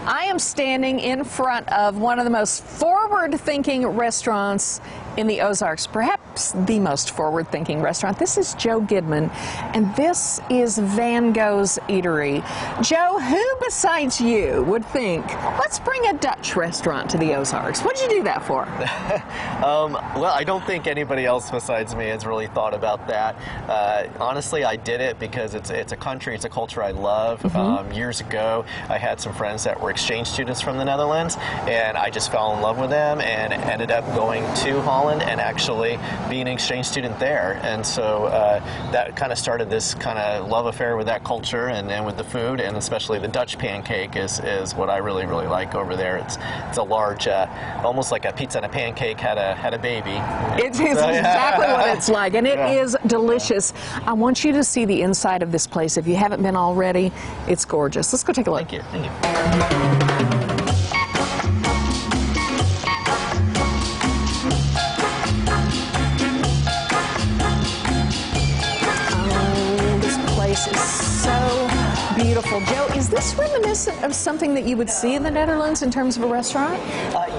I am standing in front of one of the most forward-thinking restaurants in the Ozarks, perhaps the most forward-thinking restaurant. This is Joe Gidman, and this is Van Gogh's Eatery. Joe, who besides you would think, let's bring a Dutch restaurant to the Ozarks? What did you do that for? Well, I don't think anybody else besides me has really thought about that. Honestly, I did it because it's a country, it's a culture I love. Years ago, I had some friends that were exchange students from the Netherlands, and I just fell in love with them and ended up going to Holland and actually being an exchange student there. And so that kind of started this kind of love affair with that culture and with the food, and especially the Dutch pancake is what I really like over there. It's a large, almost like a pizza and a pancake had a baby. It is exactly what it's like, and it is delicious. I want you to see the inside of this place. If you haven't been already, it's gorgeous. Let's go take a look. Thank you. Thank you. Is so beautiful. Joe, is this reminiscent of something that you would see in the Netherlands in terms of a restaurant?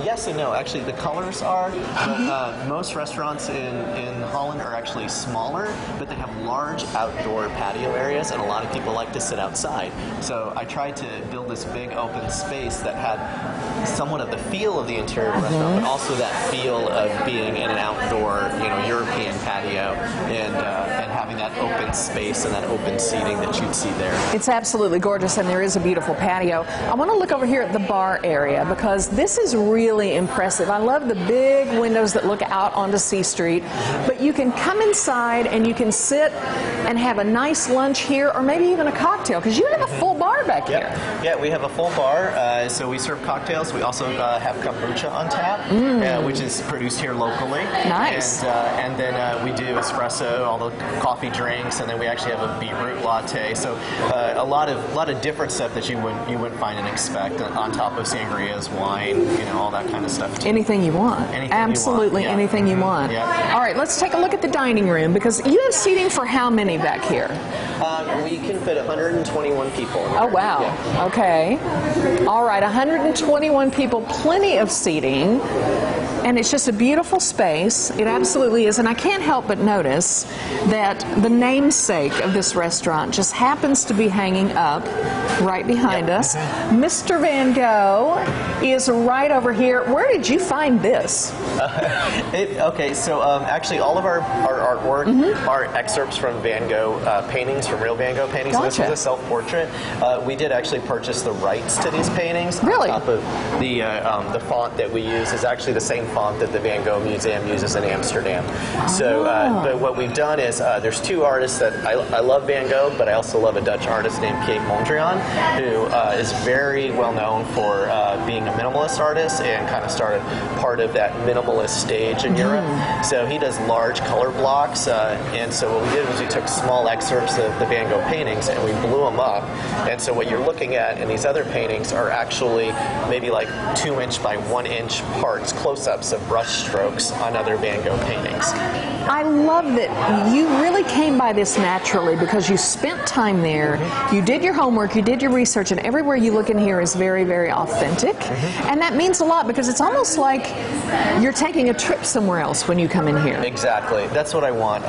Yes and no. Actually, the colors are. But, most restaurants in Holland are actually smaller, but they have large outdoor patio areas, and a lot of people like to sit outside. So I tried to build this big open space that had somewhat of the feel of the interior of the restaurant, but also that feel of being in an outdoor, European patio, and having that open space and that open seating that you'd see there. It's absolutely gorgeous, and there is a beautiful patio. I want to look over here at the bar area because this is really impressive. I love the big windows that look out onto C Street, but you can come inside and you can sit and have a nice lunch here, or maybe even a cocktail, because you have a full bar back here. Yeah, we have a full bar, so we serve cocktails. We also have kombucha on tap, which is produced here locally. Nice. And then we do espresso, all the coffee drinks, and then we actually have a beetroot latte. So a lot of different stuff that you wouldn't find and expect on top of sangrias, wine, all that kind of stuff too. Anything you want. Absolutely anything you want. Yeah. All right, let's take a look at the dining room, because you have seating for how many back here? We can fit 121 people in there. Oh, wow. Yeah. Okay. All right, 121 people, plenty of seating, and it's just a beautiful space. It absolutely is, and I can't help but notice that the namesake of this restaurant just happens to be hanging up right behind us. Mr. Van Gogh is right over here. Where did you find this? Okay, so actually all of our artwork are excerpts from Van Gogh paintings, from real Van Gogh paintings. Gotcha. So this is a self-portrait. We did actually purchase the rights to these paintings. Really? On top of the font that we use is actually the same font that the Van Gogh Museum uses in Amsterdam. So, but what we've done is there's two artists that I love Van Gogh, but I also love a Dutch artist named Piet Mondrian, who is very well known for being a minimalist artist and kind of started part of that minimalist stage in Europe. So he does large color blocks, and so what we did was we took small excerpts of the Van Gogh paintings and we blew them up. And so what you're looking at in these other paintings are actually maybe like 2-inch by 1-inch parts, close-ups of brush strokes on other Van Gogh paintings. I love that you really came by this naturally, because you spent time there, you did your homework, you did your research, and everywhere you look in here is very, very authentic. And that means a lot, because it's almost like you're taking a trip somewhere else when you come in here. Exactly. That's what I want.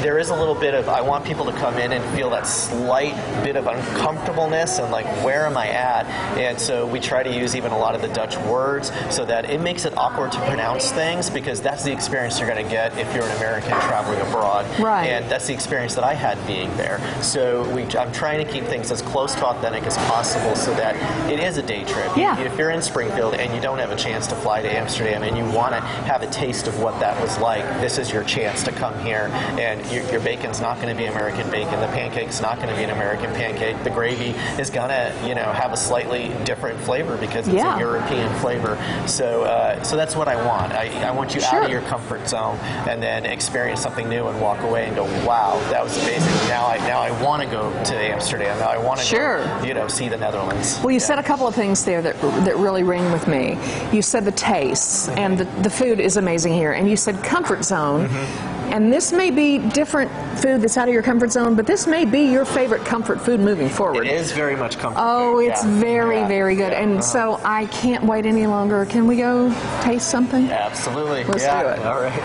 There is a little bit of, I want people to come in and feel that slight bit of uncomfortableness and like, where am I at? And so we try to use even a lot of the Dutch words so that it makes it awkward to pronounce things, because that's the experience you're going to get if you're an American traveling abroad. Right. And that's the experience that I had being there. So I'm trying to keep things as close to authentic as possible so that it is a day trip. Yeah. If you're in Springfield and you don't have a chance to fly to Amsterdam and you want to have a taste of what that was like, this is your chance to come here. And your bacon's not going to be American bacon. The pancake's not going to be an American pancake. The gravy is going to, have a slightly different flavor because it's a European flavor. So that's what I want. I want you out of your comfort zone and then experience something new and walk away and go, wow, that was amazing. Now I want to go to Amsterdam. Now I want to go, see the Netherlands. Well, you said a couple of things there that really ring with me. You said the tastes, and the food is amazing here, and you said comfort zone. And this may be different food that's out of your comfort zone, but this may be your favorite comfort food moving forward. It is very much comfort Oh, food. it's very, very good. And so I can't wait any longer. Can we go taste something? Yeah, absolutely. Let's do it. All right.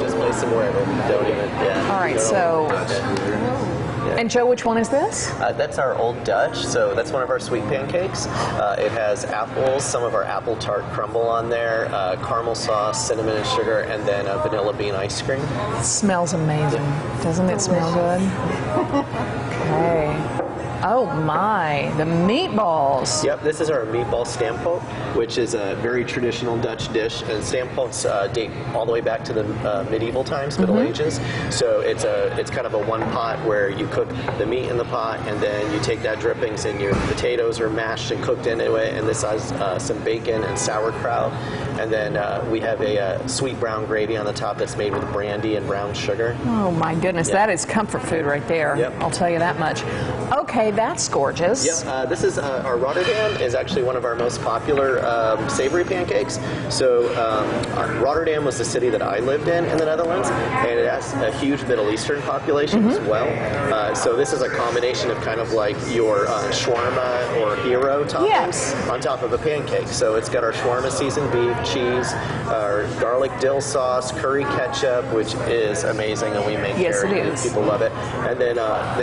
Just place them wherever. Don't even. Yeah. All right, so. And Joe, which one is this? That's our Old Dutch, so that's one of our sweet pancakes. It has apples, some of our apple tart crumble on there, caramel sauce, cinnamon and sugar, and then vanilla bean ice cream. It smells amazing. Doesn't it smell good? Okay. Oh my, the meatballs. Yep, this is our meatball stamppot, which is a very traditional Dutch dish, and stamppots date all the way back to the medieval times, Middle Ages. So it's kind of a one pot where you cook the meat in the pot, and then you take that drippings and your potatoes are mashed and cooked into it, and this has some bacon and sauerkraut, and then we have a sweet brown gravy on the top that's made with brandy and brown sugar. Oh my goodness, that is comfort food right there. Yep. I'll tell you that much. Okay, that's gorgeous. Yep, this is our Rotterdam is actually one of our most popular savory pancakes. So Rotterdam was the city that I lived in the Netherlands, and it has a huge Middle Eastern population as well. So this is a combination of kind of like your shawarma or hero toppings on top of a pancake. So it's got our shawarma seasoned beef, cheese, our garlic dill sauce, curry ketchup, which is amazing, and we make Yes, here. it is. People love it. And then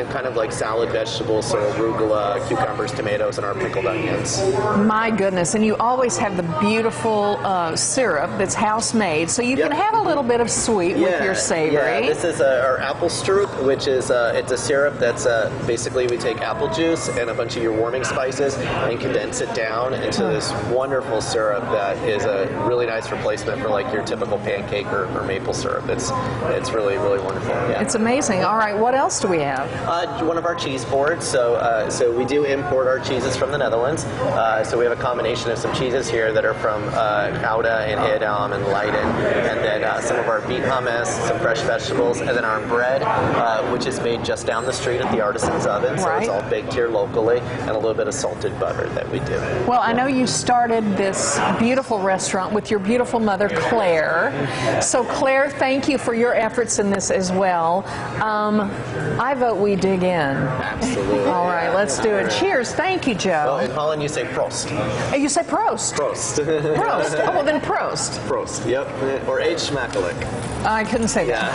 kind of like salad vegetables, so arugula, cucumbers, tomatoes, and our pickled onions. My goodness, and you always have the beautiful syrup that's house-made, so you can have a little bit of sweet with your savory. Yeah, this is our apple stroop, which is it's a syrup that's basically we take apple juice and a bunch of your warming spices and condense it down into this wonderful syrup that is a really nice replacement for like your typical pancake or maple syrup. It's really, really wonderful. Yeah. It's amazing. All right, what else do we have? One of our cheese boards. So we do import our cheeses from the Netherlands. So we have a combination of some cheeses here that are from Gouda and Edam and Leiden, and then some of our beet hummus, some fresh vegetables, and then our bread, which is made just down the street at the Artisan's Oven. So it's all baked here locally, and a little bit of salted butter that we do. Well, I know you started this beautiful restaurant with your beautiful mother, Claire. So Claire, thank you for your efforts in this as well. I vote we dig in. Absolutely. All right, let's do it. Cheers. Thank you, Joe. Well, in Holland, you say Prost. You say Prost. Prost. Prost. Oh, well, then Prost. Prost, yep. Or Eet smakelijk. I couldn't say that.